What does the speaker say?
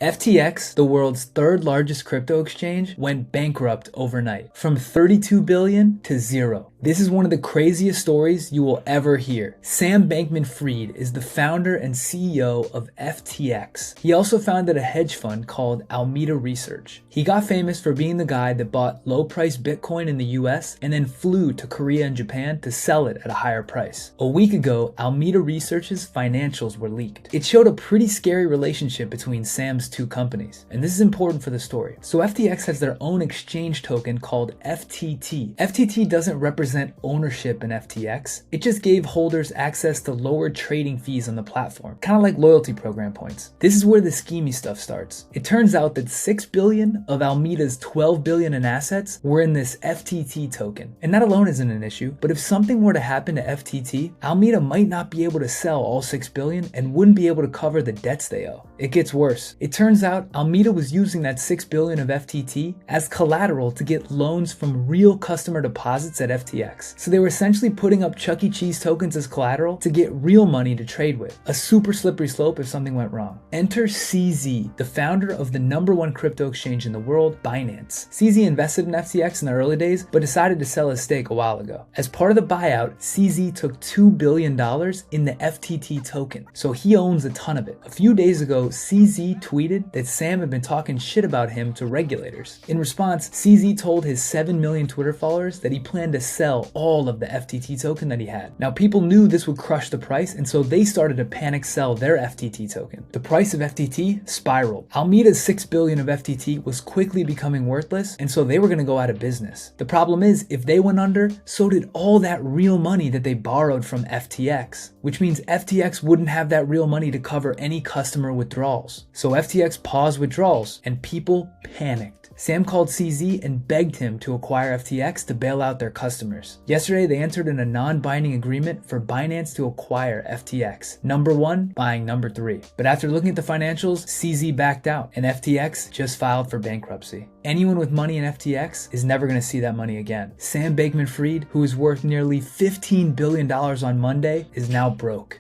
FTX, the world's third largest crypto exchange, went bankrupt overnight, from 32 billion to zero. This is one of the craziest stories you will ever hear. Sam Bankman-Fried is the founder and CEO of FTX. He also founded a hedge fund called Alameda Research. He got famous for being the guy that bought low-price Bitcoin in the US and then flew to Korea and Japan to sell it at a higher price. A week ago, Alameda Research's financials were leaked. It showed a pretty scary relationship between Sam's two companies, and this is important for the story. So FTX has their own exchange token called FTT. FTT doesn't represent ownership in FTX. It just gave holders access to lower trading fees on the platform, kind of like loyalty program points. This is where the schemy stuff starts. It turns out that 6 billion of Alameda's 12 billion in assets were in this FTT token. And that alone isn't an issue, but if something were to happen to FTT, Alameda might not be able to sell all 6 billion and wouldn't be able to cover the debts they owe. It gets worse. It turns out Alameda was using that 6 billion of FTT as collateral to get loans from real customer deposits at FTX. So they were essentially putting up Chuck E. Cheese tokens as collateral to get real money to trade with. A super slippery slope if something went wrong. Enter CZ, the founder of the #1 crypto exchange in the world, Binance. CZ invested in FTX in the early days, but decided to sell his stake a while ago. As part of the buyout, CZ took $2 billion in the FTT token, so he owns a ton of it. A few days ago, CZ tweeted that Sam had been talking shit about him to regulators. In response, CZ told his 7 million Twitter followers that he planned to sell all of the FTT token that he had. Now, people knew this would crush the price, and so they started to panic sell their FTT token. The price of FTT spiraled. Alameda's 6 billion of FTT was quickly becoming worthless, and so they were going to go out of business. The problem is, if they went under, so did all that real money that they borrowed from FTX, which means FTX wouldn't have that real money to cover any customer withdrawals. So FTX paused withdrawals, and people panicked. Sam called CZ and begged him to acquire FTX to bail out their customers. Yesterday, they entered in a non-binding agreement for Binance to acquire FTX. #1 buying #3. But after looking at the financials, CZ backed out, and FTX just filed for bankruptcy. Anyone with money in FTX is never going to see that money again. Sam Bankman-Fried, who is worth nearly $15 billion on Monday, is now broke.